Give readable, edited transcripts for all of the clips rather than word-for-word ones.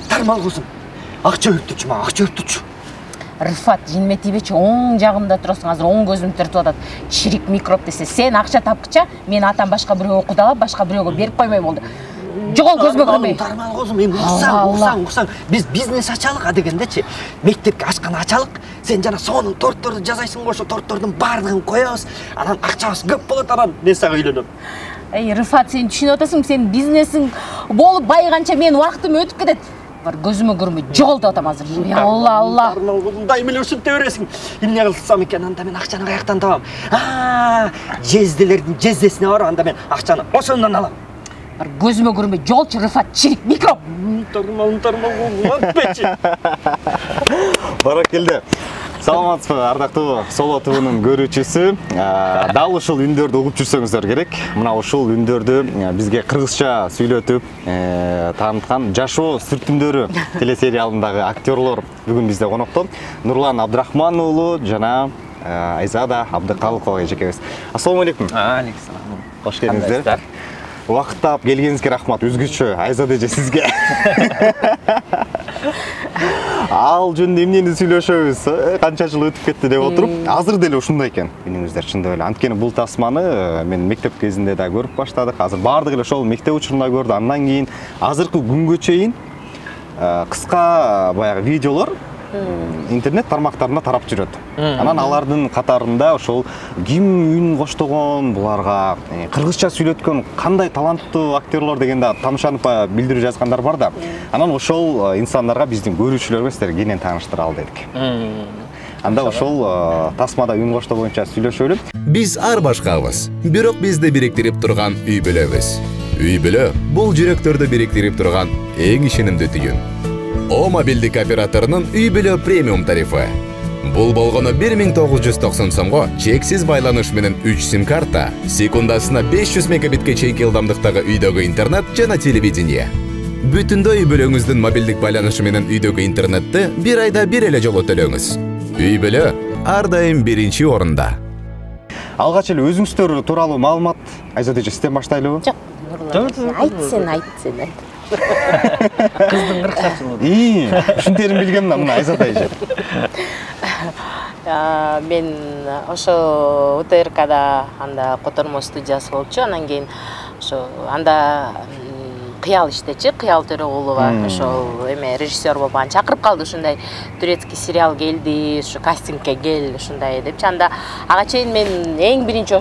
тармал кызым. Акча өртүчү мага, акча өртүчү. Рыфат, жинме тийбечи, оң жагымда турасың, азыр оң көзүм төртүп атат. Чирик микроб десе, сен акча тапкыча, мен атам башка бирөө окудалап, башка бирөөгө берип коймой болду. Жогол көзгө көрмөй. Тармал кызым, эми уксаң. Биз бизнес ачалык дегендечи. Мектепке ачкан ачалык. Сен жана сонун тортторду жасайсың го, ошо торттордун баардыгын коебуз. Анан акчабыз көп болот, анан мен сага үйлөнөм. Рыфат, сен түшүнүп атасың, сен бизнесиң болуп байыганча мен убактым өтүп кетет. Бар көзүмө көрмөй жогол деп атам азыр. Алла. Тармал кызым, дайым эле ушинте бересиң. Эмне кылсам экен, анда мен акчаны каяктан табам? Жездилердин жездесине барып, анда мен акчаны ошондон алам. Бар көзүмө көрмөй жолчу Рыфат, чирик микроб. Тармал атпечи. Баракелде. Саламатсызбы, ардактуу Соло ТВнын көрүүчүсү. Дал ушул үндөрдү угуп жүрсөңүздөр керек. Мына ушул үндөрдү бизге кыргызча сүйлөтүп, тааныткан Жашоо сүртүмдөрү телесериалындагы актерлор бүгүн бизде конокто. Нурлан Абдрахман уулу жана Айзада Абдыкалыкова эжекебиз. Ассаламу алейкум. Алейкум салам. Кош келиңиздер. Убакыт таап келгениңизге рахмат. Өзгөчө Айзада эже сизге. Ал жөнүндө эмнени сүйлөшөбүз? Канча жыл өтүп кетти деп отуруп, азыр деле ушундай экен. Билиңиздер, чындап эле. Анткени бул тасманы мен мектеп кезинде да көрүп баштадык. Азыр баардыгы эле ошол мектеп учурунда көрдү. Андан кийин азыркы күнгө чейин кыска баягы видеолор интернет тармактарында тарап жүрөт. Анан алардын катарында ошол ким үн коштогон, буларга кыргызча сүйлөткөн кандай таланттуу актерлор дегенде таанышанып билдирүү жазгандар бар да. Анан ошол инсандарга биздин көрүүчүлөргө сиздерге кенен тааныштыра ал дедик. Анда ошол тасмада үн коштоо боюнча сүйлөшөлү. Биз ар башкабыз, бирок бизди бириктирип турган үй бүлөбүз. Үй бүлө бул жүрөктөрдү бириктирип турган эң ишенимдүү түйүн. О мобилдик операторунун үй бүлө премиум тарифы. Бул болгону 1990 сомго чексиз байланыш менен 3 сим-карта, секундасына 500 мегабитке чейинки ылдамдыктагы үйдөгү интернет жана телевидение. Бүтүндөй үй бүлөңүздүн мобилдик байланышы менен үйдөгү интернетти бир айда бир эле жолу төлөңүз. Үй бүлө ар дайым биринчи орунда. Алгач эле өзүңүздөр тууралуу маалымат Айзада эже сизден баштайлыбы? Жок, айт сен. Кыздын 40 жашы болду. Ушинтерин билгем да мына Айзада эже. Мен ошо УТРКда анда котормо студиясы болчу, анан кийин ошо анда кыял иштечи, Кыял Төрөгулова, ошол эме режиссер болуп аны чакырып калды, ушундай турецкий сериал келди, ушу кастингке кел, ушундай депчи. Анда ага чейин мен эң биринчи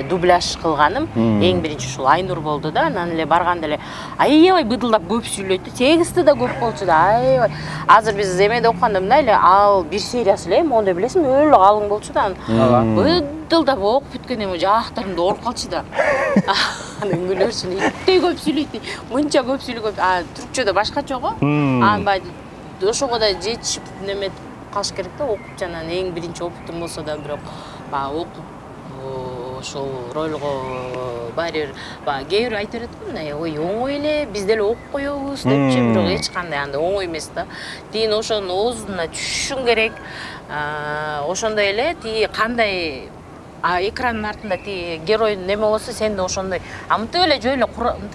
дубляж кылганым, эң биринчи ушул Айнур болду да. Анан эле барганда эле аябай быдылдап көп сүйлөйт, тексти да көп болчу да. Аябай. Азыр биз эмеде окуганда мындай эле ал бир сериясы эле мондой билесиңби, өлө калың болчу да. Быдылдап окуп бүткөндөн кийин жаактарымда ооруп калчу да. Анын күлөрсүн иттей көп сүйлөйт, мынча көп сүйлөгөн. Түркчөдө башкача го. Анан баягы ошого да жетишип неметип калыш керек да, окуп жанагы эң биринчи опытым болсо да, бирок баягы окуп ошол ролго баары баягы кээ бирөө айта берет го, мындай ой оңой эле, биз деле окуп коебуз депчи, бирок эч кандай андай оңой эмес да. Тигин ошонун оозуна түшүшүң керек. Ошондой эле тиги кандай экранын артында тиги герой неме болсо, сен да ошондой. Мынтип эле жөн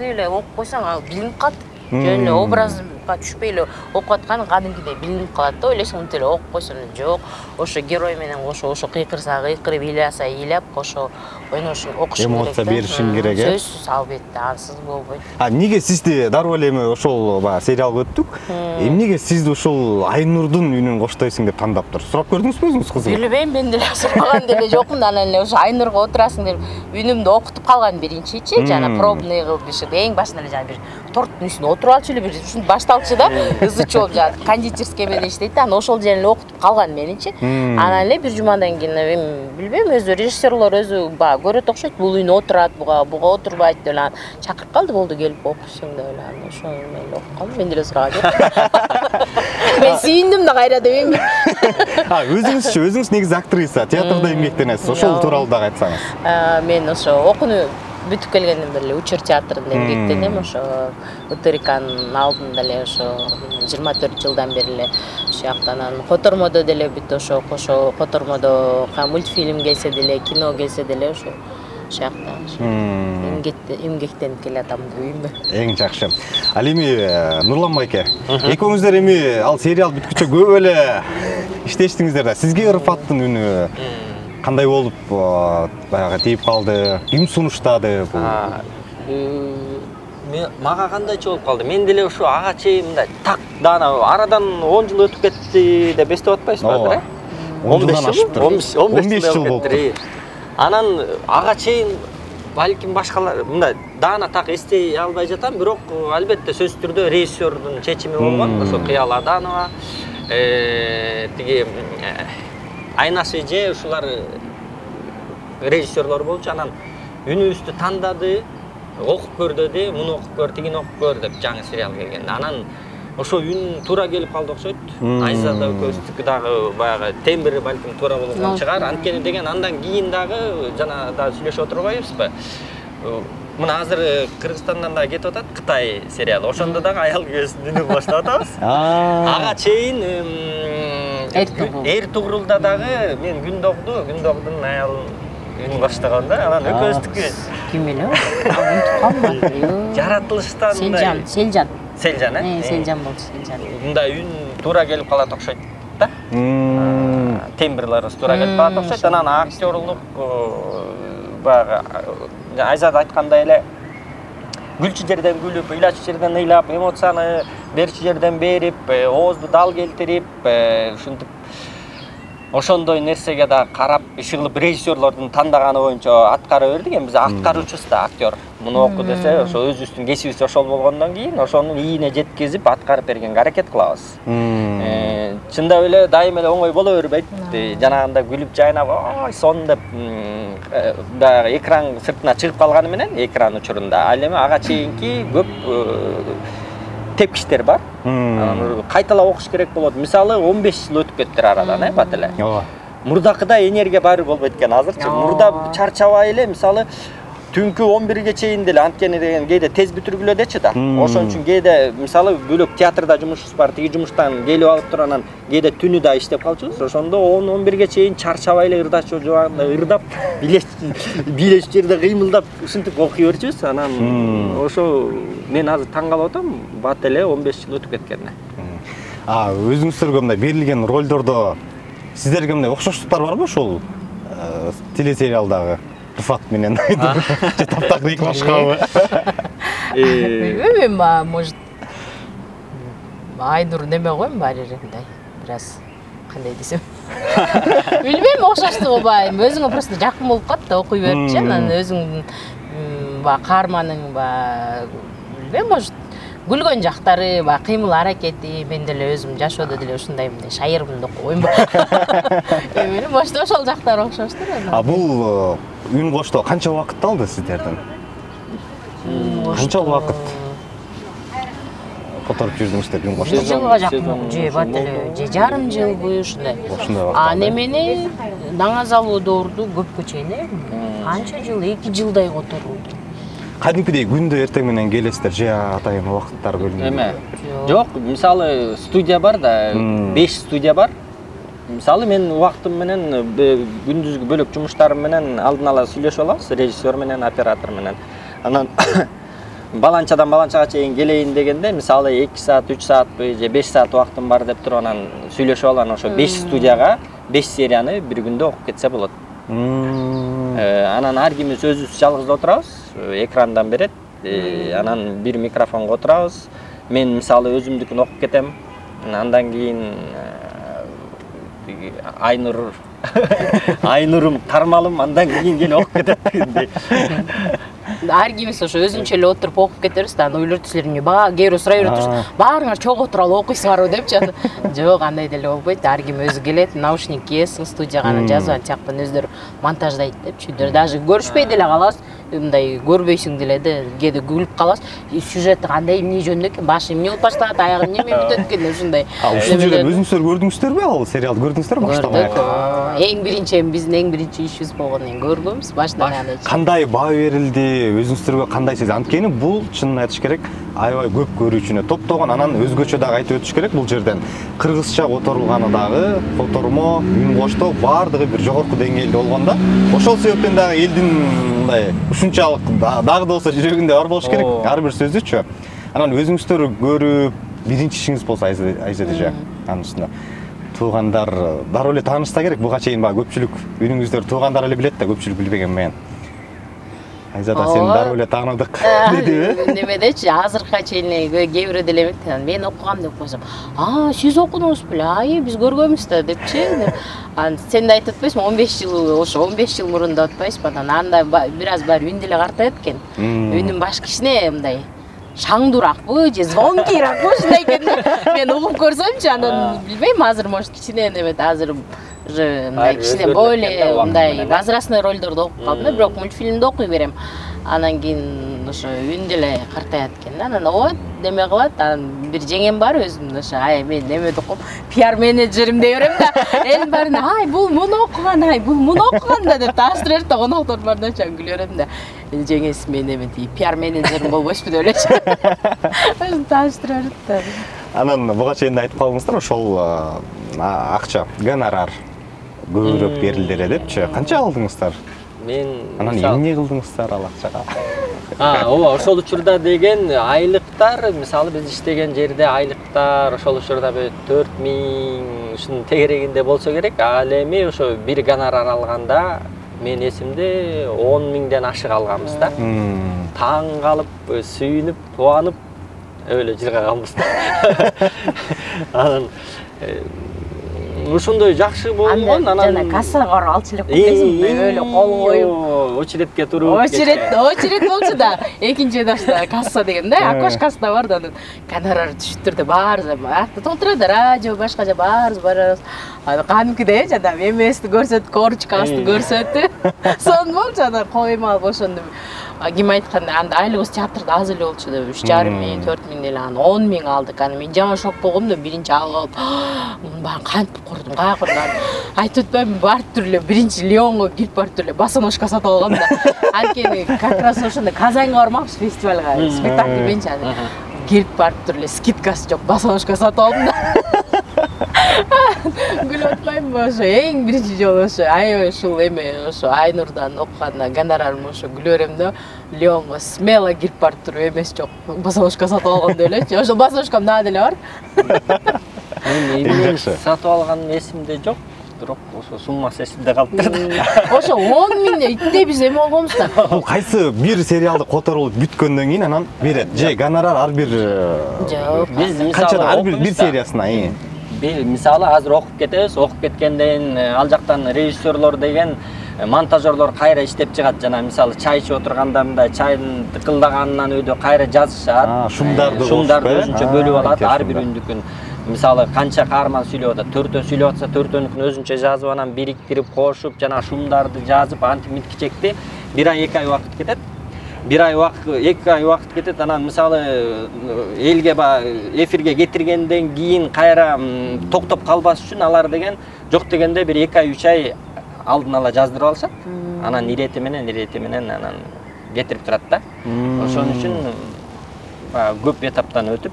эле окуп койсоң, ал билинип калат. Жөн эле образга түшпөй эле окуп аткан кадимкидей билинип калат да. Ойлойсуң мынтип эле окуп койсоң, жок. Ошо герой менен ошо кыйкырса кыйкырып, ыйласа ыйлап, ошо ойношуң, окушуң керек. Эмоция беришиң керек, э? Сөзсүз албетте, ансыз болбойт. Эмнеге сизди дароо эле эме ошол сериалга өттүк? Эмнеге сизди ушул Айнурдун үнүн коштойсуң деп тандап сурап көрдүңүзбү өзүңүз кызым? Билбейм, мен деле сураган деле жокмун. Анан эле ошо Айнурга отурасың деп үнүмдү окутуп калган биринчичи, жана пробный кылып эң башында эле жана бир торттун үстүнө отуруп алчу эле, бир ушинтип башталчу да, ызычуу болуп жана кондитерский эмеде иштейт да. Анан ошол жерин эле окутуп калган меничи. Анан эле бир жумадан кийин эми билбейм, өзү режиссерлор өзү көрөт окшойт, бул үйүнө отурат, буга отурбайт деп эле чакырып калды, болду келип окусуң деп эле. Анан ошону мен эле окуп калдым, мен деле сураган жок. Мен сүйүндүм да кайра дебейм. Өзүңүз негизи актриса, театрда эмгектенесиз. Ошол тууралуу дагы айтсаңыз. Мен ошо окууну бүтүп келгенден бери Учур театрында эмгектенем, ошо УТРКнын алдында эле ошо 24 жылдан бери эле ошол жакта. Анан Котормодо деле бүт ошо Котормодо мультфильм келсе деле, кино келсе деле ошо жакта. Эмгектенип келатам дейбизби? Эң жакшы. Ал эми Нурлан байке, экөөңүздөр эми ал сериал бүткүчө көп эле иштештиңиздер да. Сизге Рыфаттын үнү кандай болуп баягы тийип калды? Ким сунуштады бул? Мага кандайча болуп калды? Мен деле ушу ага чейин мындай так даана арадан 10 жыл өтүп кетти деп эстеп атпайсызбы, э? 15 жыл болуп. Анан ага чейин балким башкалар мындай даана так эстей албай жатам, бирок албетте сөзсүз түрдө режиссердун чечими болгон, ошо Кыял Аданова, тиги Айнасы же ушулар режиссерлор болчу, анан үнүбүздү тандады, окуп көр деди, муну окуп көр, тигини окуп көр деп жаңы сериал келгенде. Анан ошо үн туура келип калды окшойт. Айза да экөөбүздүкү дагы баягы тембри балким туура болгон чыгар. Анткени деген андан кийин дагы жана да сүйлөшүп отурбайбызбы? Мына азыр Кыргызстандан да кетип атат Кытай сериалы. Ошондо дагы аял күйөөсүн үнүн баштап атабыз. Ага чейин Эр Тугрулда дагы мен Күндөгдүн аялын үнүн баштаганда, анан экөөбүздүкү ким эле? Унутканмын. Жаратылыштан Селжан. Селжан, Селжан болчу, Селжан. Мындай үн туура келип калат окшойт да. Тембрлары туура келип калат окшойт. Анан актерлук баягы Айзада айткандай эле күлчү жерден күлүп, ыйлачу жерден ыйлап, эмоцияны берчү жерден берип, оозду дал келтирип, ушинтип ошондой нерсеге да карап, иш кылып режиссерлордун тандаганы боюнча аткара бердик. Эми биз аткаруучусу да актер. Муну оку десе, ошо өзүбүздүн кесибибиз ошол болгондон кийин ошонун ийине жеткизип аткарып бергенге аракет кылабыз. Чындап эле дайыма эле оңой боло бербейт. Жанагында күлүп жайнап, ой сон деп баягы экран сыртына чыгып калганы менен экран учурунда. Ал эми ага чейинки көп тепкичтер бар. Кайталап окуш керек болот. Мисалы 15 жыл өтүп кеттир арадан, бат эле. Мурдакыда энергия баары болбойт экен азырчы. Мурда чарчабай эле, мисалы түнкү 11ге чейин деле анткени деген кээде тез бүтүргүлө дечи да. Ошон үчүн кээде мисалы бөлөк театрда жумушубуз бар, тиги жумуштан келип алып туруп анан кээде түнү да иштеп калчубуз. Ошондо 10-11ге чейин чарчабай эле ырдачуу жубагында ырдап, билеш жерде кыймылдап, ушинтип окуй берчүбүз. Анан ошо мен азыр таң калып атам, бат эле 15 жыл өтүп кеткенине. Өзүңүздөргө мындай берилген ролдордо сиздерге мындай окшоштуктар барбы ошол телесериалдагы? Рыфат менен Айнур же таптакыр башкабы? Билбейм, может Айнур неме ғой баары мындай бираз кандай десем. Билбейм, окшоштугу бар. Өзүңө просто жакын болуп калат да, окуй берипчи, анан өзүңдүн каарманың билбейм, может күлгөн жактары, кыймыл аракети, мен деле өзүм жашоодо деле ушундай мындай шайырмын деп койбойм. Эми может ошол жактар окшоштур. Бул үн коштоо канча убакыт алды сиздерден? Канча убакыт которуп жүрдүңүздөр үн коштоо? 1 жылга жакын, же бат эле, же жарым жылбы ушундай. Немени Наңазалуудорду көпкө чейин канча жыл, 2 жылдай которулду. Кадимкидей күндө эртең менен келесиздер же атайын убакыттар бөлүнүп? Эме. Жок, мисалы студия бар да, 5 студия бар. Мисалы мен убактым менен күндүзгү бөлөк жумуштарым менен алдын ала сүйлөшүп алабыз, режиссер менен, оператор менен. Анан баланчадан баланчага чейин келейин дегенде, мисалы 2 саат, 3 саатпы же 5 саат убактым бар деп туруп анан сүйлөшүп алган ошо 5 студияга 5 серияны бир күндө окуп кетсе болот. Анан ар кимибиз өзүбүз жалгыз отурабыз, экрандан берет. Анан бир микрофонго отурабыз. Мен мисалы өзүмдүкүн окуп кетем. Андан кийин Айнурум тармалым, андан кийин келип окуп кетет. Ар кимибиз ошо өзүнчө эле отуруп окуп кетебиз да, ойлойт силер эмне кээ бирөө сурай берет, баарыңар чогуу отуруп окуйсуңарбы депчи. Жок, андай деле болбойт. Ар ким өзү келет, наушник кийесиң, студияга анан жазып антияктан өздөрү монтаждайт депчи. Даже көрүшпөй деле калабыз. Мындай көрбөйсүң деле да, кээде күлүп калабыз. Сюжети кандай, эмне жөнүндө экен, башы эмне болуп баштагат, аягы эмне бүтөт экен ушундай. Ушул жерден өзүңүздөр көрдүңүздөрбү? Ал сериалды көрдүңүздөрбү баштан аяк? Эң биринчи биздин эң биринчи ишибиз болгондон кийин көргөнбүз баштан аягына. Кандай баа берилди? өзүңүздөргө кандай сезим? Анткени бул чынын айтыш керек, аябай көп көрүүчүнө топтогон, анан өзгөчө дагы айтып өтүш керек бул жерден. Кыргызча которулганы дагы, котормо, үн коштоо баардыгы бир жогорку деңгээлде болгондо, ошол себептен дагы элдин мындай ушунчалык дагы да болсо жүрөгүндө бар болуш керек ар бир сөзүчү. Анан өзүңүздөр көрүп, биринчи ишиңиз болсо Айзада, анын үстүнө туугандар дароо эле таанышса керек. Буга чейин баягы көпчүлүк үнүңүздөр туугандар эле билет да, көпчүлүк билбеген менен. Айзада сени дароо эле тааныдык дедиби? Немедечи, азыркыга чейин кээ бирөө деле эмет, мен окугам деп койсом, сиз окудуңуз беле? Биз көргөнбүз да депчи. Анан сен да айтып атпайсыңбы, 15 жыл, ошо 15 жыл мурун деп атпайсызбы? Анан анда бир аз баары үн деле картайт экен. Үнүм башкы кичине мындай шаңдуракпы же звонкийракпы ушундай экен. Мен угуп көрсөмчү, анан билбейм, азыр может кичине немет, азыр уже мындай кичине более мындай возрастной ролдорду окуп калдым да, бирок мультфильмди окуй берем. Анан кийин ошо үн деле картаят экен да. Анан ооба неме кылат, анан бир жеңем бар өзүмдүн ошо, мен немеди окуп, пиар менеджерим дей берем да. Эл баарына, бул муну окуган, бул муну окуган да деп тааштырып берет да, коноктор баарына чаң күлүп берем да. Жеңеси мен эмети пиар менеджерим болбойсузбу деп элечи. Ошо тааштырып берет да. Анан буга чейин айтып калдыңыздар, ошол акча, гонорар көбүрөөк берилдер депчи. Канча алдыңыздар? Мен анан эмне кылдыңыздар ал акчага? Ооба, ошол учурда деген айлыктар, мисалы биз иштеген жерде айлыктар ошол учурда 4000 ушунун тегерегинде болсо керек. Ал эми ошо бир гонорар алганда мен эсимде 10.000ден ашык алганбыз да. Таң калып, сүйүнүп, кубанып өлө жыргаганбыз да. Анан ушундай жакшы болгон, анан жана кассага барып алчу элек келесиңби, өлө кол коюп очередке туруп. Очеред болчу да, экинчи этажда касса деген да, акош касса бар да, анан гонорар түшүптүр да, баарыбыз артта толтурат, радио башка жа баарыбыз барабыз. Анан кадимкидей жана эмести көрсөтүп, корочкасты көрсөтүп, сон болчу, анан коюм алып ошондо ким айтканда анда айлыгыбыз театрда аз эле болчу да, 3.500, 4.000 эле, анан 10.000 алдык. Анан мен жаман шок болгом да, биринчи алып, муну баарын кантип курдум, каяка курдум? Айтып атпаймынбы, барып туруп эле биринчи Лионго кирип барып туруп эле босоножка сатып алгам да. Анткени как раз ошондо Казанга бармакчы фестивалга, спектакль менчи анан кирип барып туруп эле скидкасы жок босоножка сатып алдым да. Күлүп атпаймынбы, ошо эң биринчи жолу ошо аябай ушул эме ошо Айнурдан окуганда гонорарым ошо күлүп берем да. Леонго смело кирип барып туруп эмес жок босоножка сатып алгам деп элечи. Ошо босоножкам дагы деле бар. Мен сатып алган эсимде жок, бирок ошо суммасы эсимде калыптыр да. Ошо 10.000 итте биз эме болгонбуз да. Бул кайсы бир сериалды которулуп бүткөндөн кийин анан берет же гонорар ар бир жок. Биз канча ар бир окуйбуз сериясына мисалы азыр окуп кетебиз, окуп кеткенден ал жактан режиссерлор деген монтажерлор кайра иштеп чыгат, жана мисалы чай ичип отурганда мындай чайдын тыкылдаганынан өйдө кайра жазышат. Шумдарды өзүнчө бөлүп алат, ар бир үндүкүн. Мисалы канча каарман сүйлөп атат, төртөө сүйлөп атса төртөөнүкүн өзүнчө жазып анан бириктирип кошуп, жана шумдарды жазып антип мынтип чекти. Бир ай 2 ай убакыт кетет. 2 ай убакыт кетет. Анан мисалы элге эфирге кетиргенден кийин кайра токтоп калбаш үчүн алар деген жок дегенде бир 2 ай 3 ай алдын ала жаздырып алышат. Анан ирети менен анан кетирип турат да. Ошон үчүн көп этаптан өтүп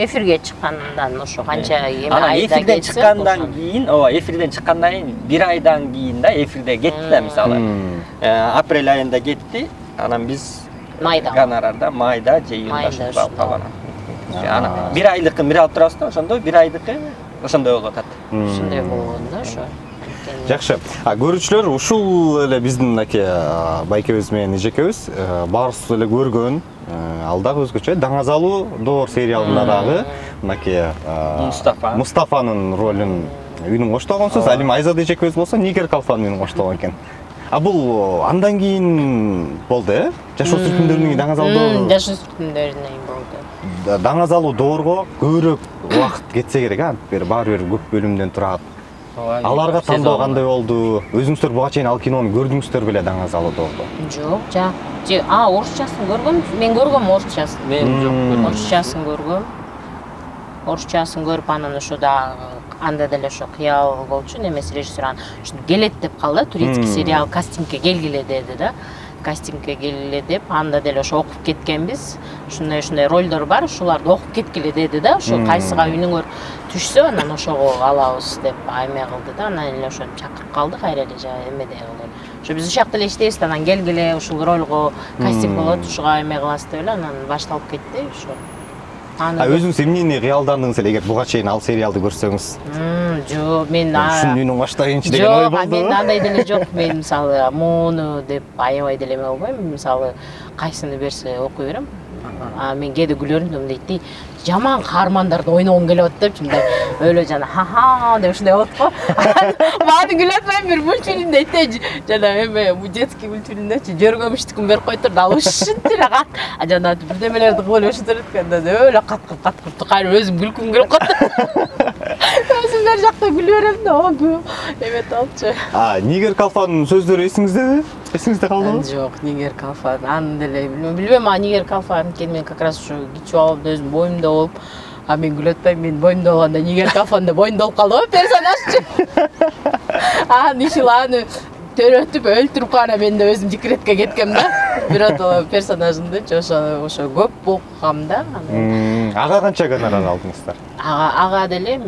эфирге чыккандан ошо канча эме айда эфирден чыккандан кийин, эфирден чыккандан кийин 1 айдан кийин да эфирде кетти да, мисалы апрель айында кетти. Анан биз майда гонорарда майда же июнда ушинтип алып калган. Анан 1 айлыкын бир алып турабыз да, ошондо 1 айдыкы ошондой болуп атат. Ушундай болгон да ошо. Жакшы. Көрүүчүлөр ушул эле биздин аке байкебиз менен эжекебиз баарыбыз эле көргөн, ал дагы өзгөчө Даңазалуу доор сериалында дагы мынакей Мустафанын ролун үнүн коштогонсуз. Ал эми Айзада эжекебиз болсо Нигер Калфанын үнүн коштогон экен. Бул андан кийин болду, Жаш өспүрүмдөрдүн Даңазалуу Жаш өспүрүмдөрдүн болду. Даңазалуу доорго көбүрөөк убакыт кетсе керек, баары бир көп бөлүмдөн турат. Аларга тандоо кандай болду? Өзүңүздөр буга чейин ал кинону көрдүңүздөр беле Даңазалуу доорго? Жок, жак. Орусчасын көргөм. Мен көргөм орусчасын. Мен жок. Орусчасын көргөм. Орусчасын көрүп анан ошо да анда деле ошо кыял болчу, немесе режиссер ушинтип келет деп калды. Турецкий сериал кастингге келгиле деди да. кастингге келгиле деп, анда деле ошо окуп кеткенбиз. Ушундай ролдор бар, ушуларды окуп кеткиле деди да, ушу кайсыга үнүңөр түшсө, анан ошого алабыз деп айме кылды да, анан эле ошону чакырып калды, кайра эле эмеде кылды. Ошо биз ушакта эле иштейбиз, анан келгиле ушул ролго кастинг болот, ушуга айме кыласыз деп эле анан башталып кетти ошо. Өзүңүз эмнени кыялдандыңыз эле эгер буга чейин ал сериалды көрсөңүз? Жок, мен ушунун үнүн баштайынчы деген ой болду. Жок, мен андай деле жок. Мен мисалы муну деп аябай деле эме болбойм. Мисалы кайсыны берсе окуй берем. Мен кээде күлөрүм дейт. Жаман каармандарды ойногум келип атып мындай өлө жана ха-ха деп ушундай болот го. Маны күлөтпөйм, бир мультфильмде айтты. Жана эме бу детский мультфильмдечи жөргөмүштүкүн берип койдур, ал ушинтип кат. Жана бирдемелерди кылып эле ушинтип эткенде өлө кат кайра өзүм күлкүм келип калды. Өзүм бер жакта күлүп берем да, эметип алчу. Нигер Калфанын сөздөрү эсиңизде? Эсиңизде калдыбы? Жок, Нигер Калфан. Аны деле билбейм, Нигер Калфан мен как раз ушу кичүү алып өзүм боюмда болуп, мен күлөтпөйм, мен боюмда болгондо Нигер Калфанда боюмда болуп калды го персонажчы. Аны төрөтүп өлтүрүп кана мен да өзүм декретке кеткем да. Бирок персонажымдычы ошо көп окугам да. Ага канча гонорар алдыңыздар? Ага деле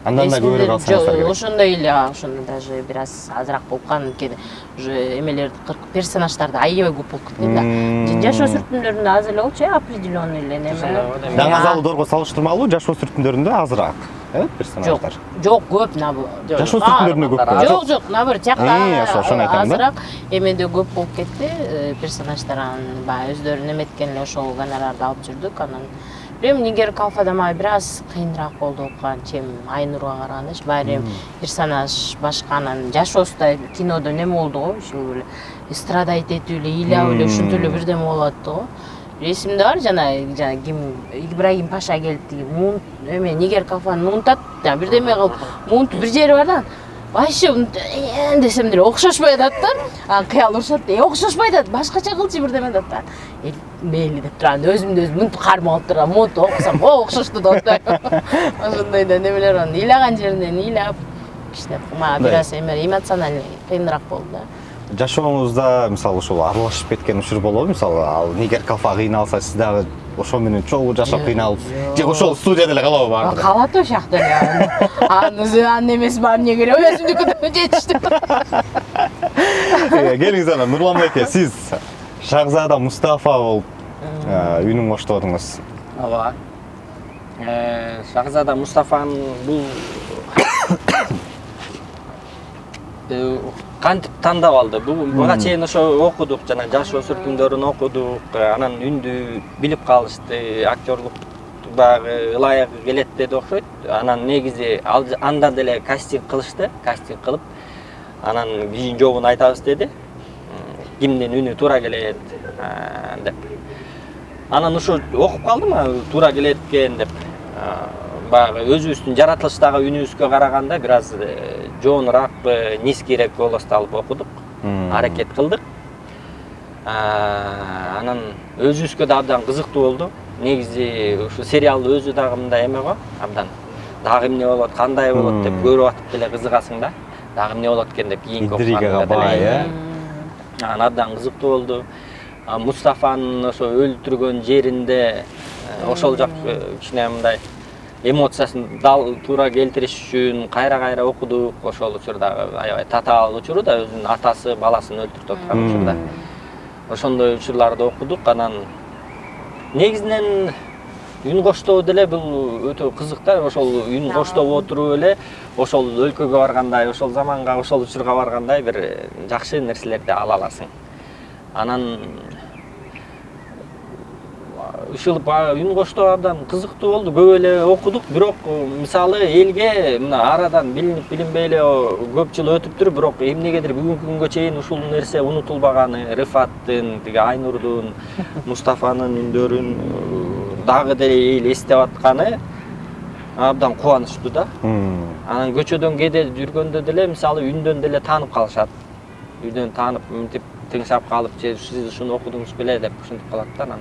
андан да көбүрөөк алсаңыздар керек. Ошондой эле, ошондо даже бир аз азыраак болуп калган экен. Уже эмелерди персонаждарды аябай көп болуп кеткен да. Жаш өсүртүмдөрүндө аз эле болчу, определенный эле неме. Даңа залдорго салыштырмалуу жаш өсүртүмдөрүндө азыраак, персонаждар. Жок, көп набы. Жаш өсүртүмдөрүндө көп. Жок, набыр тиякта ошону айтам да. азыраак эмеде көп болуп кетти. Персонаждар анан баягы өздөрү неметкен эле ошол гонорарды алып жүрдүк. Анан Нигер Калфада мага бир аз кыйыныраак болду окуган, чем Айнурга караганда. Баары персонаж башка, анан жашоосунда кинодо неме болду го, ушул эле страдайт этип эле, ыйлап эле ушинтип эле бирдеме болот го. Эсимде бар, жана ким Ибрагим Паша келип тиги эме Нигер Калфаны унутат, бирдеме кылып унутуп бир жери бар да. Вообще десем деле окшошпой атат да. Кыял урушат, окшошпой атат, башкача кылчы бирдеме атат да. Мейли деп турам, өзүмдү өзүм мынтип кармалып турам, мынтип окусам, окшошту деп атат. Ошондой да немелер бар, ыйлаган жеринен ыйлап, кичине мага бир аз эмоциональный кыйыныраак болду да. Жашооңузда мисалы ушул аралашып кеткен учур болобу? Мисалы ал Нигер Калфа кыйналса, сиз дагы ошо менен чогуу жашап кыйналып, же ошол студияда эле калабы баардыгы? Калат ошакта эле. Анын эмеси бар, эмне керек, өзүмдүкү жетиштип. Келиңиз анан Нурлан байке, сиз Шахзада Мустафа болуп үнүн коштодуңуз. Ооба. Шахзада Мустафанын бул кантип тандап алды? Буга чейин ошо окудук, жана жаш өсүртүмдөрүн окудук, анан үндү билип калышты, актерлук багы ылайыгы келет деди окшойт. Анан негизи анда деле кастинг кылышты, кастинг кылып, анан кийин жообун айтабыз деди. Кимдин үнү туура келет деп. Анан ошо окуп калдым, туура келет экен деп. Баягы өзүбүздүн жаратылыштагы үнүбүзгө караганда бир аз жоонураакпы, низкирээк голосто алып окудук, аракет кылдык. Анан өзүбүзгө да абдан кызыктуу болду. Негизи ушу сериалдын өзү дагы мындай эме го, абдан дагы эмне болот, кандай болот деп көрүп атып деле кызыгасың да. Дагы эмне болот экен деп кийинки интригага бай, Анан абдан кызыктуу болду. Мустафанын ошо өлтүргөн жеринде ошол жак кичине мындай эмоциясын дал туура келтириш үчүн кайра окудук. Ошол учурдагы аябай татаал учуру да, өзүнүн атасы баласын өлтүрүп аткан учурда. Ошондой учурларды окудук. Анан негизинен үн коштоо деле бул өтө кызык да. Ошол үн коштоп отуруп эле ошол өлкөгө баргандай, ошол заманга, ошол учурга баргандай бир жакшы нерселерди ала аласың. Анан ушул үн коштоо абдан кызыктуу болду. Көп эле окудук, бирок мисалы элге мына арадан билинбей эле көп жыл өтүп туруп, бирок эмнегедир бүгүнкү күнгө чейин ушул нерсе унутулбаганы, Рифаттын, Айнурдун, Мустафанын үндөрүн дагы деле эл эстеп атканы абдан кубанычтуу да. Анан көчөдөн кээде жүргөндө деле мисалы үндөн деле таанып калышат. Үйдөн таанып мынтип тыңшап калып, же сиз ушуну окудуңуз беле деп ушинтип калат да.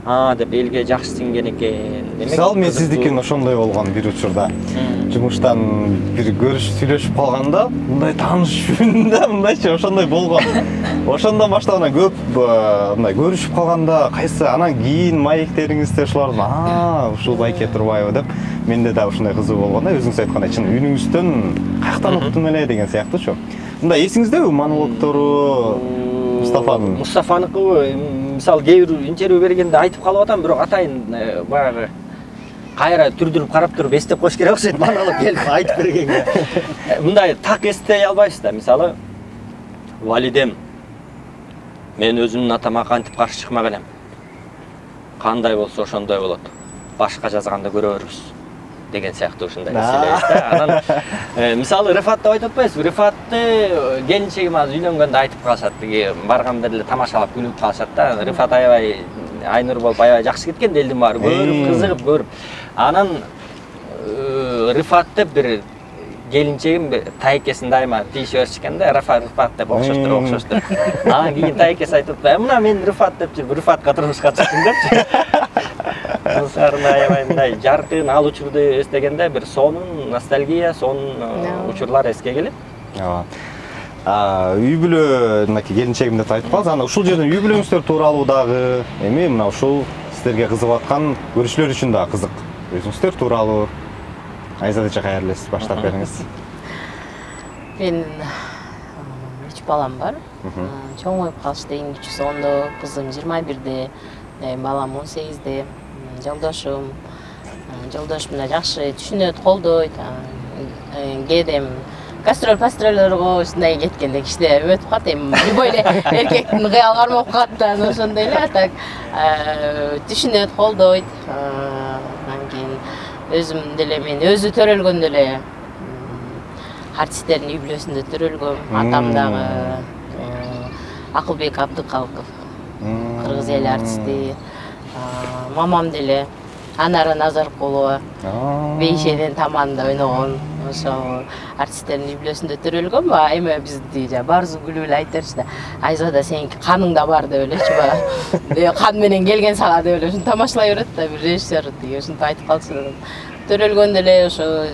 деп элге жакшы сиңген экен. Мисалы мен сиздикин ошондой болгон бир учурда. Жумуштан бир көрүшүп сүйлөшүп калганда, мындай таанышып да, мындайча ошондой болгон. Ошондон баштап ана көп мындай көрүшүп калганда, кайсы анан кийин маектериңизде ушулардын, ушул Байке Турбаева деп менде да ушундай кызык болгон да, өзүңүз айткандай чын үнүңүздөн каяктан уктум эле деген сыяктуучу. Мындай эсиңиздеби монологтору Мустафанын? Мустафаныкы мисалы кээ бир интервью бергенде айтып калып атам, бирок атайын баягы кайра түрдүрүп карап туруп эстеп коюш керек окшойт, монолог келип айтып бергенге. Мындай так эстей албайсыз да. Мисалы валидем мен өзүмдүн атама кантип каршы чыкмак элем. Кандай болсо ошондой болот. Башка жазганда көрө беребиз деген сыяктуу ушундай нерселер да. Анан мисалы Рифатты айтып атпайсызбы? Рифатты келинчегим азыр үйлөнгөндө айтып калышат, тиги барганда эле тамашалап күлүп калышат да. Рифат аябай Айнур болуп аябай жакшы кеткен, элдин баары көрүп, кызыгып көрүп. Анан Рифат деп бир келинчегим тайкесин дайыма тийише беришкен да, Рифат деп окшош деп. Анан кийин тайкеси айтып атпайбы, мына мен Рифат деп жүрүп, Рифатка турмушка чыктым депчи. Кыздарына аябай мындай жаркын ал учурду эстегенде бир сонун ностальгия, сонун учурлар эске келет. Үй бүлө мынакей келинчегим деп айтып калдыңыз. Ана ушул жерден үй бүлөңүздөр тууралуу дагы, эми мына ушул сиздерге кызыгып аткан көрүүчүлөр үчүн да кызык. Өзүңүздөр тууралуу Айзада кайерлесиз, баштап бериңиз. Мен 3 балам бар. Чоңоюп калышты, эң кичүүсү 10-до, кызым 21-де, балам 18-де. Жолдошум мына жакшы түшүнөт, колдойт. Кээдем гастроль-пастроллорго ушундай кеткенде кичине өтүп калат, эми любой эле эркектин кыял кармап калат да, ошондой эле так түшүнөт, колдойт. Анан кийин өзүм деле мен өзү төрөлгөндө эле артисттердин үй бүлөсүндө төрөлгөм. Атам дагы Акылбек Абдыкалков, кыргыз эли артисти. Мамам деле Анара Назаркулова, Бейшеден таманда ойногон. Ошо артисттердин үй бүлөсүндө төрөлгөм. Эми бизди Барзу күлүп эле айтырчы да, Айзада сенин каныңда бар деп элечи ба. Кан менен келген сага деп эле ушуну тамашалай берет да, бир режиссер тиги ушинтип айтып калчу. Төрөлгөндө эле ошо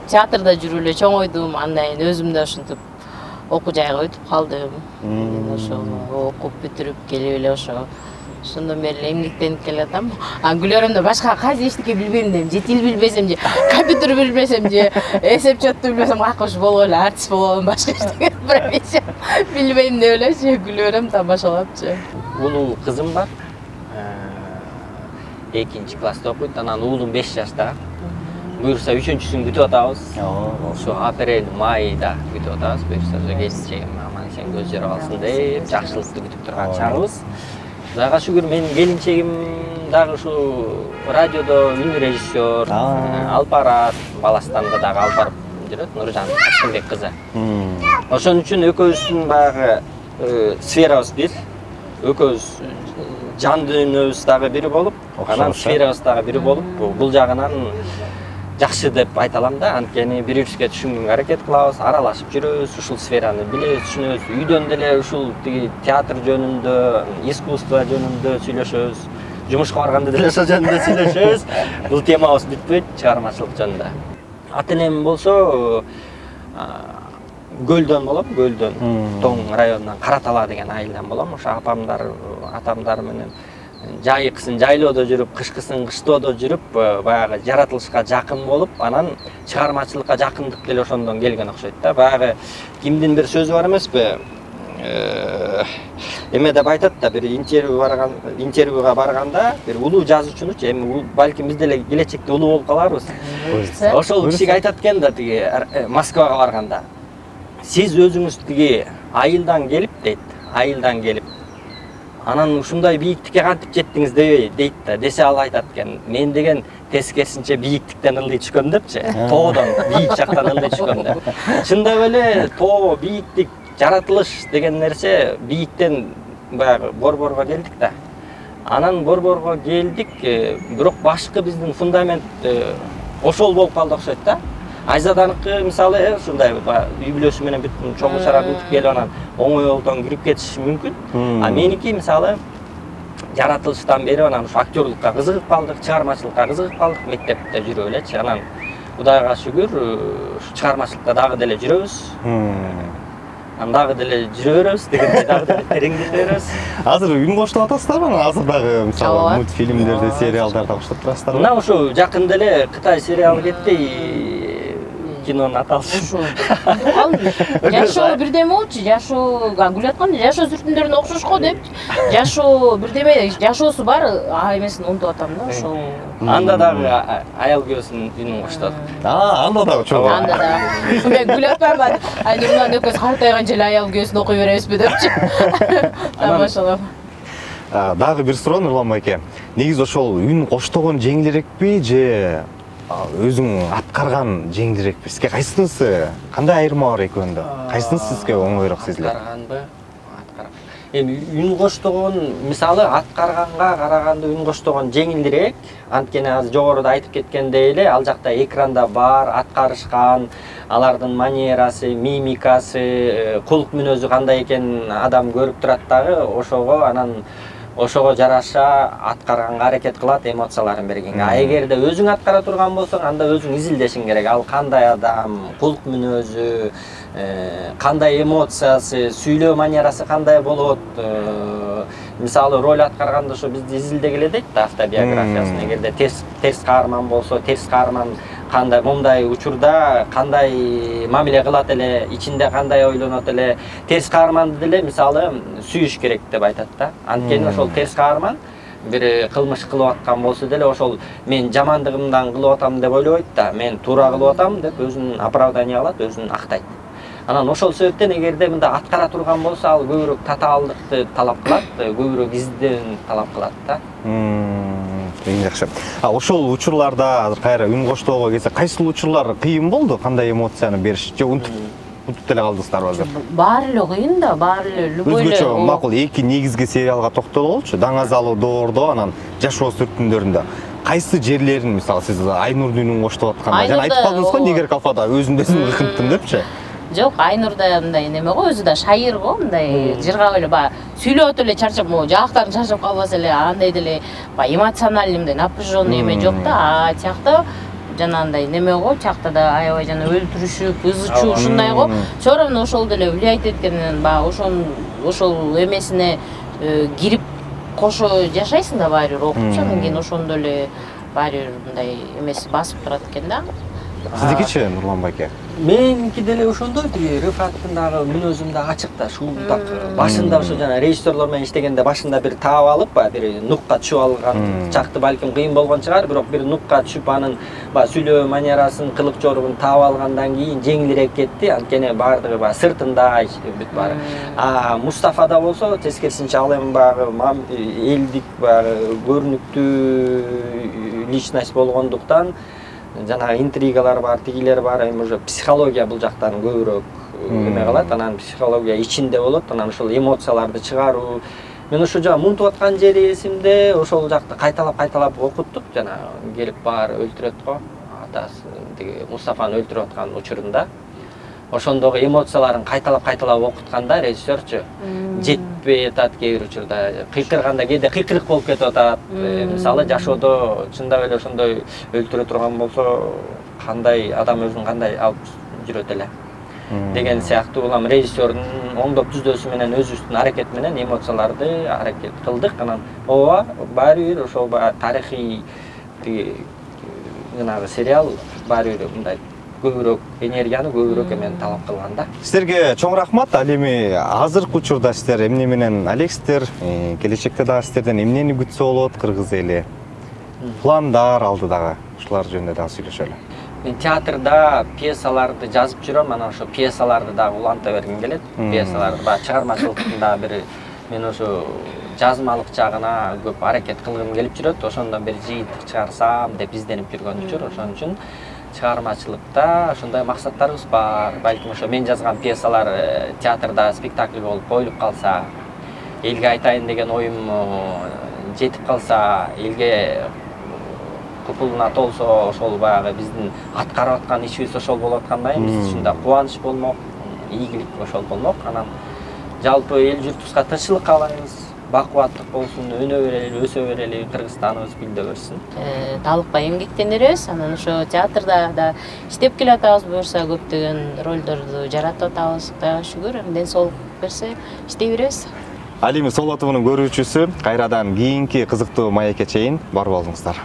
театрда жүрүп эле чоңойдум. Андан кийин өзүм да ушинтип окуу жайга өтүп калдым. Ошо окуп бүтүрүп келип эле ошондон бери эмгектенип келатам. Күлөрөм да башка кайсы эчтеке билбейм дейм. Же тил билбесем, же компьютер билбесем, же эсеп-чөттү билбесем, кайкы боло эле артист болом, башка эчтеке профессия билбейм деп элечи күлөрөм тамашалапчы. Улуу кызым бар. 2-класста окуйт. Анан уулум 5 жашта. Буюрса 3-сүн күтүп атабыз. Ошо апрель, майда күтүп атабыз. Буюрса келинчегим аман эсен көз жарып алсын деп жакшылыкты күтүп турган чагыбыз. Кудайга шүгүр, менин келинчегим дагы ушу радиодо үн режиссер, Алпарат, Баластанда дагы алып барып жүрөт, Нуржан Ашкынбек кызы. Ошон үчүн экөөбүздүн баягы сферабыз бир, экөөбүз жан дүйнөбүз дагы бири болуп, анан сферабыз дагы бири болуп, бул жагынан жакшы деп айта алам да. Анткени бири-бирибизге түшүнгөнгө аракет кылабыз, аралашып жүрөбүз, ушул сфераны билебиз, түшүнөбүз. Үйдөн деле ушул тиги театр жөнүндө, искусство жөнүндө сүйлөшөбүз. Жумушка барганда деле ошол жөнүндө сүйлөшөбүз. Бул темабыз бүтпөйт, чыгармачылык жөнүндө. Ата-энем болсо Гөлдөн болом, Гөлдөн, Тоң районунан Каратала деген айылдан болом. Ошо атамдар менен жайкысын жайлоодо жүрүп, кышкысын кыштоодо жүрүп, баягы жаратылышка жакын болуп, анан чыгармачылыкка жакындык деле ошондон келген окшойт да. Баягы кимдин бир сөзү бар эмеспи? Эме деп айтат да, бир интервьюга барганда, бир улуу жазуучунучу, эми балким биз деле келечекте улуу болуп каларбыз. Ошол кишиге айтат экен да, тиги Москвага барганда. Сиз өзүңүз тиги айылдан келип дейт, айылдан келип анан ушундай бийиктикке кантип жеттиңиз дейт да. Десе ал айтат экен, мен деген тескерисинче бийиктиктен ылдый түшкөм депчи. Тоодон, бийик жактан ылдый түшкөм деп. Чындап эле тоо, бийиктик, жаратылыш деген нерсе бийиктен баягы борборго келдик да. Анан борборго келдик, бирок башкы биздин фундамент ошол болуп калды окшойт да. Айзаданыкы мисалы ушундай үй бүлөсү менен бүт чоң шарап бүтүп келип анан оңой жолдон кирип кетиши мүмкүн. А меники мисалы жаратылыштан бери анан ушу актерлукка кызыгып калдык, чыгармачылыкка кызыгып калдык, мектепте жүрүп элечи. Анан Кудайга шүгүр, ушу чыгармачылыкта дагы деле жүрөбүз. Дагы деле жүрө беребиз, дегендей дагы деле тереңдете беребиз. Азыр үн коштуп атасыздарбы? Азыр дагы мисалы мультфильмдерде, сериалдарда коштуп турасыздарбы? Мына ушу жакында эле Кытай сериалы кетти. Кинонун аталышы. Жашоо бирдеме болчу, жашоо гүлөт атканда жашоо сүртүмдөрүнө окшош го деп. Жашоо бирдеме, жашоосу бар, эмесин унутуп атам да, ошол. Анда дагы аял күйөөсүнүн үнүн коштот. Анда дагы чоң. Анда да. Мен гүлөт барбадым. Мындан экөөбүз картайганча эле аял күйөөсүн окуй беребизби депчи. Тамашалап. Дагы бир суроо Нурлан байке. Негизи ошол үн коштогон жеңилирекпи же өзүң аткарган жеңилирекпи? Сизге кайсынысы? Кандай айырма бар экөөндө? Кайсынысы сизге оңойрок сезилет? Аткарганбы? Эми үн коштогон, мисалы аткарганга караганда үн коштогон жеңилирээк. Анткени азыр жогоруда айтып кеткендей эле, ал жакта экранда бар, аткарышкан, алардын манерасы, мимикасы, кулк мүнөзү кандай экенин адам көрүп турат дагы, ошого жараша аткарганга аракет кылат, эмоцияларын бергенге. А эгерде өзүң аткара турган болсоң, анда өзүң изилдешиң керек. Ал кандай адам, кулк мүнөзү, кандай эмоциясы, сүйлөө манерасы кандай болот. Мисалы роль аткарганда ошо бизди изилдегиле дейт да автобиографиясын. Эгерде терс каарман болсо, терс каарман кандай мындай учурда кандай мамиле кылат эле, ичинде кандай ойлонот эле, терс каарманды деле мисалы сүйүш керек деп айтат да. Анткени ошол терс каарман бир кылмыш кылып аткан болсо деле ошол мен жамандыгымдан кылып атам деп ойлобойт да, мен туура кылып атам деп өзүн оправдание кылат, өзүн актайт. Анан ошол себептен эгерде мында аткара турган болсо, ал көбүрөөк татаалдыкты талап кылат, көбүрөөк издөөн талап кылат да. Эң жакшы. Ошол учурларда азыр кайра үн коштоого келсе, кайсыл учурлар кыйын болду? Кандай эмоцияны бериш? Же унутуп деле калдыңыздарбы азыр? Баары эле кыйын да, баары эле любой эле. Өзгөчө макул эки негизги сериалга токтололчу. Даңазалуу доордо, анан жашоо сүртүмдөрүндө. Кайсы жерлерин, мисалы, сиз Айнурдун үнүн коштоп атканда, жана айтып калдыңыз го, негер калфада өзүмдөсүн ыкынттым депчи. Жок, Айнурда мындай неме го, өзү да шайыр го, мындай жыргап эле баягы сүйлөп эле чарчап, жаактарын чарчап калбаса эле, андай деле баягы эмоциональный мындай напряженный эме жок да. А тиякта жанагындай неме го, тиякта да аябай жана өлтүрүшүп, ызычуу ушундай го. Все равно ошол деле влиять эткенин, баягы ошол эмесине кирип кошо жашайсың да баары бир окуп, анан кийин ошондо эле баары бир мындай эмеси басып турат экен да. Сиздикичи, Нурлан байке? Меники деле ошондой, Рыфаттын дагы мүнөзүм да ачык да, шулдак башында ошо жана режиссерлор менен иштегенде башында бир таап алып, бир нукка түшүп алган чакты балким кыйын болгон чыгар, бирок бир нукка түшүп анын сүйлөө манерасын, кылык жоругун таап алгандан кийин жеңилирээк кетти. Анткени баардыгы сыртында бүт баары. Мустафада болсо тескерисинче ал эми баягы элдик баягы көрүнүктүү личность болгондуктан жана интригалар бар, тигилер бар, эми уже психология бул жактан көбүрөөк эме кылат, анан психология ичинде болот, анан ошол эмоцияларды чыгаруу. Мен ошо жана мунтуп аткан жери эсимде, ошол жакты кайталап окуттук, жана келип баары өлтүрөт го, атасы тиги Мустафаны өлтүрүп аткан учурунда. Ошондогу эмоцияларын кайталап окутканда режиссерчу жетпей атат кээ бир учурда, кыйкырганда кээде кыйкырык болуп кетип атат. Мисалы жашоодо чындап эле ошондой өлтүрө турган болсо, кандай адам өзүн кандай алып жүрөт эле деген сыяктуу. Улам режиссердун оңдоп түздөөсү менен өзүбүздүн аракет менен эмоцияларды аракет кылдык. Анан ооба баары бир ошол тарыхый жанагы сериал баары бир мындай көбүрөөк энергияны, көбүрөөк эмени талап кылган да. Сиздерге чоң рахмат. Ал эми азыркы учурда сиздер эмне менен алексиздер? Келечекте дагы сиздерден эмнени күтсө болот кыргыз эли? Пландар алдыдагы ушулар жөнүндө дагы сүйлөшөлү. Мен театрда пьесаларды жазып жүрөм, анан ошо пьесаларды дагы уланта бергим келет. Пьесаларды баягы чыгармачылыктын бир мен ошо жазмалык жагына көп аракет кылгым келип жүрөт. Ошондон бир жыйынтык чыгарсам деп изденип жүргөн учур. Ошон үчүн чыгармачылыкта ошондой максаттарыбыз бар. Балким ошо мен жазган пьесалар театрда спектакль болуп коюлуп калса, элге айтайын деген оюм жетип калса, элге купулуна толсо, ошол баягы биздин аткарып аткан ишибиз ошол болуп аткандан биз үчүн да кубаныч болмок, ийгилик ошол болмок. Анан жалпы эл журтубузга тынччылык каалайбыз. бакубаттык болсун, өнө берели, өсө берели, Кыргызстаныбыз гүлдө берсин. Талыкпай эмгектенербиз, анан ошо театрда да иштеп келатабыз, буюрса көптөгөн ролдорду жаратып атабыз. Кудайга шүгүр, ден соолук берсе иштей беребиз. Алим Солотовдун көрүүчүсү, кайрадан кийинки кызыктуу маекке чейин бар болуңуздар.